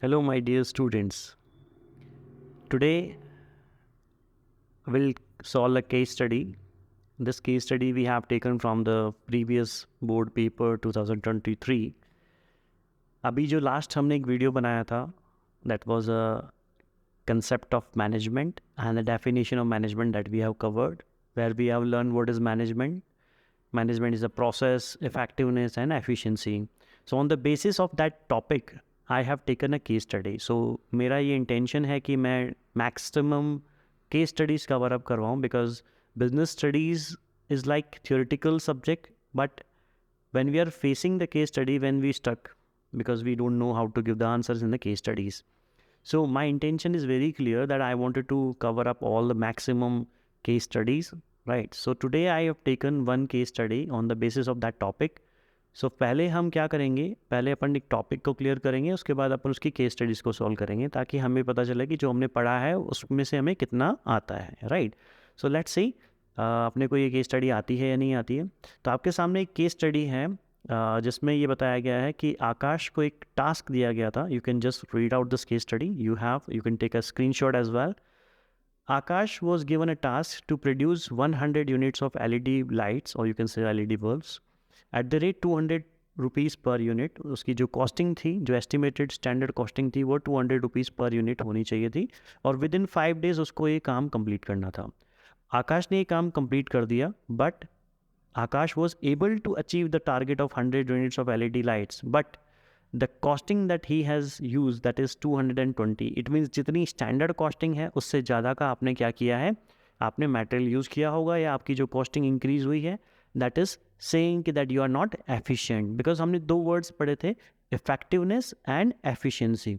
Hello, my dear students. Today we'll solve a case study. This case study we have taken from the previous board paper 2023. अभी जो last हमने एक video बनाया था that was a concept of management and the definition of management that we have covered, where we have learned what is management. Management is a process, effectiveness and efficiency. So on the basis of that topic, I have taken a case study. So मेरा ये intention है कि मैं maximum case studies cover up करवाऊँ, because business studies is like theoretical subject, but when we are facing the case study, when we stuck, because we don't know how to give the answers in the case studies. So my intention is very clear that I wanted to cover up all the maximum case studies, right? So today I have taken one case study on the basis of that topic. So पहले हम क्या करेंगे, पहले अपन एक topic को clear करेंगे, उसके बाद अपन उसकी केस स्टडीज़ को सॉल्व करेंगे, ताकि हमें पता चले कि जो हमने पढ़ा है उसमें से हमें कितना आता है, राइट? सो लेट्स सी अपने को ये केस स्टडी आती है या नहीं आती है। तो आपके सामने एक केस स्टडी है जिसमें ये बताया गया है कि आकाश को एक टास्क दिया गया था। You can just read out this case study, you can take a screenshot as well. Akash was given a task to produce 100 units of LED lights, or you can say LED bulbs, at the rate 200 rupees per unit. उसकी जो costing थी, जो estimated standard costing थी, वो 200 rupees per unit होनी चाहिए थी, और विद इन 5 डेज़ उसको ये काम कंप्लीट करना था। आकाश ने ये काम कंप्लीट कर दिया, but Akash was able to achieve the target of 100 units of LED lights, but the costing that he has used, that is 220. It means जितनी standard costing है उससे ज़्यादा का आपने क्या किया है, आपने material यूज़ किया होगा, या आपकी जो costing increase हुई है, that is saying कि that you are not efficient, because हमने दो words पढ़े थे, effectiveness and efficiency.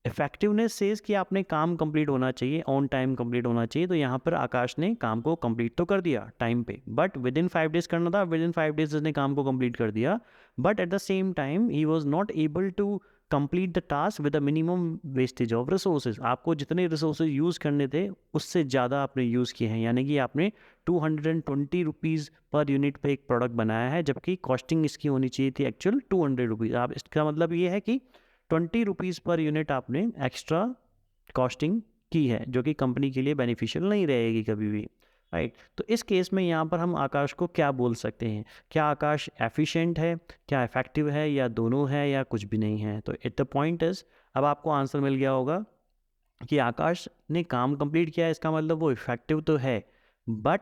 Effectiveness says कि आपने काम कंप्लीट होना चाहिए, ऑन टाइम कंप्लीट होना चाहिए। तो यहाँ पर आकाश ने काम को कंप्लीट तो कर दिया टाइम पे, बट विद इन 5 डेज करना था, विद इन 5 डेज उसने काम को कंप्लीट कर दिया, but at the same time he was not able to complete the task with the minimum wastage of resources. आपको जितने रिसोर्सेज यूज़ करने थे उससे ज़्यादा आपने यूज़ किए हैं, यानी कि आपने 220 रुपीज़ पर यूनिट पे एक प्रोडक्ट बनाया है, जबकि कॉस्टिंग इसकी होनी चाहिए थी एक्चुअल 200 रुपीज़। आप इसका मतलब ये है कि 20 रुपीज़ पर यूनिट आपने एक्स्ट्रा कॉस्टिंग की है, जो कि कंपनी के लिए बेनिफिशियल नहीं रहेगी कभी भी, राइट? तो इस केस में यहाँ पर हम आकाश को क्या बोल सकते हैं? क्या आकाश एफिशिएंट है, क्या इफेक्टिव है, या दोनों है, या कुछ भी नहीं है? तो इट द पॉइंट इज, अब आपको आंसर मिल गया होगा कि आकाश ने काम कंप्लीट किया है, इसका मतलब वो इफेक्टिव तो है बट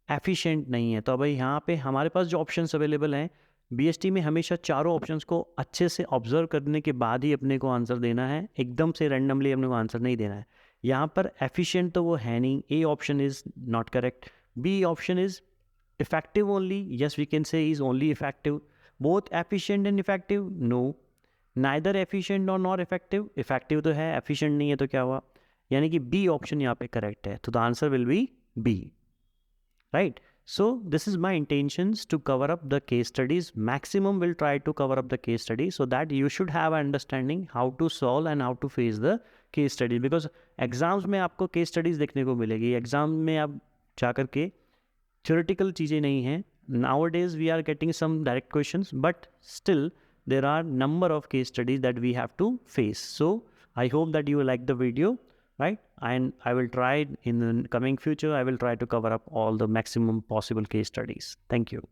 एफिशिएंट नहीं है। तो अब यहाँ पे हमारे पास जो ऑप्शंस अवेलेबल हैं, बीएसटी में हमेशा चारों ऑप्शंस को अच्छे से ऑब्जर्व करने के बाद ही अपने को आंसर देना है, एकदम से रैंडमली अपने को आंसर नहीं देना है। यहाँ पर एफिशिएंट तो वो है नहीं, A option is not correct. B option is effective only, yes we can say is only effective. Both efficient and effective, no, neither efficient or not effective. Effective तो है, efficient नहीं है, तो क्या हुआ? यानी कि बी ऑप्शन यहाँ पे करेक्ट है, तो the answer will be B, right? So this is my intentions to cover up the case studies. Maximum will try to cover up the case study, so that you should have an understanding how to solve and how to face the case study, because exams में आपको case studies देखने को मिलेगी। Exam में आप जा कर के theoretical चीज़ें नहीं हैं। Nowadays we are getting some direct questions, but still there are number of case studies that we have to face. So I hope that you like the video, right? And I will try in the coming future, I will try to cover up all the maximum possible case studies. Thank you.